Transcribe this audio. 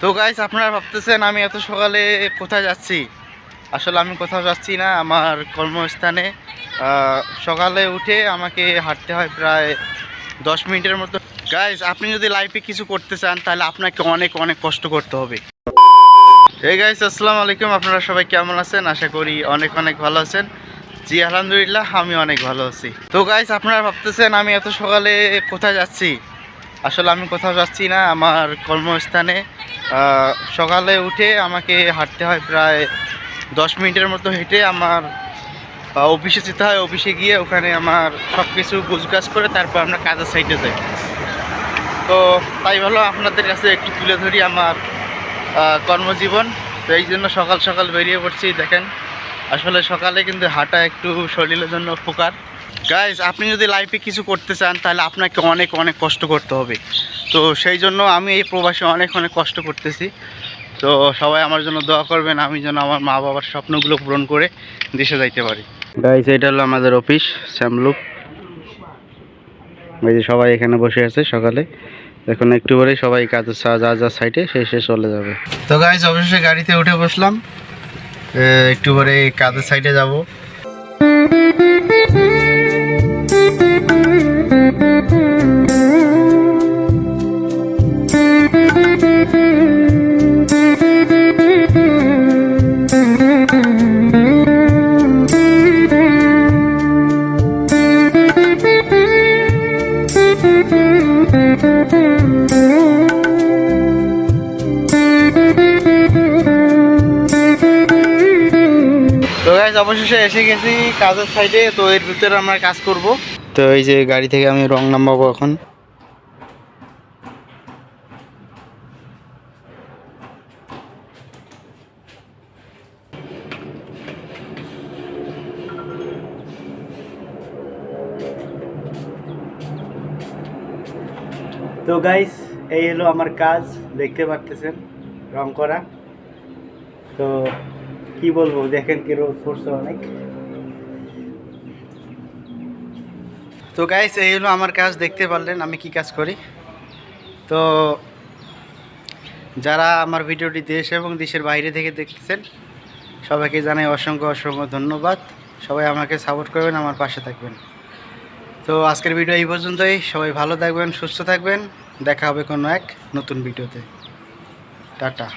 তো গাইস, আপনারা ভাবতেছেন আমি এত সকালে কোথায় যাচ্ছি। আসলে আমি কোথাও যাচ্ছি না, আমার কর্মস্থানে। সকালে উঠে আমাকে হাঁটতে হয় প্রায় 10 মিনিটের মতো। গাইস, আপনি যদি লাইফে কিছু করতে চান তাহলে আপনাকে অনেক অনেক কষ্ট করতে হবে। এই গাইস, আসসালামু আলাইকুম। আপনারা সবাই কেমন আছেন? আশা করি অনেক অনেক ভালো আছেন। জি আলহামদুলিল্লাহ, আমি অনেক ভালো আছি। তো গাইস, আপনারা ভাবতেছেন আমি এত সকালে কোথায় যাচ্ছি। আসলে আমি কোথাও যাচ্ছি না, আমার কর্মস্থানে। সকালে উঠে আমাকে হাঁটতে হয় প্রায় 10 মিনিটের মতো হেঁটে আমার অফিসে যেতে হয়। অফিসে গিয়ে ওখানে আমার সব কিছু গুছগাছ করে তারপর আমরা কাজের সাইডে যাই। তো তাই ভালো আপনাদের কাছে একটু তুলে ধরি আমার কর্মজীবন। তো এই জন্য সকাল সকাল বেরিয়ে পড়ছি। দেখেন, আসলে সকালে কিন্তু হাঁটা একটু শরীরের জন্য উপকার। গাইজ, আপনি যদি লাইফে কিছু করতে চান তাহলে আপনাকে অনেক অনেক কষ্ট করতে হবে। তো সেই জন্য আমি এই প্রবাসে অনেক অনেক কষ্ট করতেছি। তো সবাই আমার জন্য দোয়া করবেন, আমি যেন আমার মা বাবার স্বপ্নগুলো পূরণ করে দেশে যাইতে পারি। গাইজ, এটা হলো আমাদের অফিস শ্যামলুক। এই যে সবাই এখানে বসে আছে সকালে। এখন একটু পরে সবাই কাজের যা যা সাইডে সে চলে যাবে। তো গাইজ, অবশেষে গাড়িতে উঠে বসলাম। একটু পরে কাজের সাইডে যাব। তো গাইজ, অবশেষে এসে গেছি কাজের সাইডে। তো এর ভিতরে আমরা কাজ করব। তো এই যে গাড়ি থেকে আমি রং নামাবো এখন। তো গাইস, এই হলো আমার কাজ, দেখতে পারতেছেন রং করা। তো কি বলবো, দেখেন কি রোদ পড়ছে অনেক। তো গাইস, এই হলো আমার কাজ, দেখতে পারলেন আমি কি কাজ করি। তো যারা আমার ভিডিওটি দেশ এবং দেশের বাইরে থেকে দেখতেছেন সবাইকে জানাই অসংখ্য অসংখ্য ধন্যবাদ। সবাই আমাকে সাপোর্ট করবেন, আমার পাশে থাকবেন। তো আজকের ভিডিও এই পর্যন্তই। সবাই ভালো থাকবেন, সুস্থ থাকবেন। দেখা হবে কোনো এক নতুন ভিডিওতে। টাটা।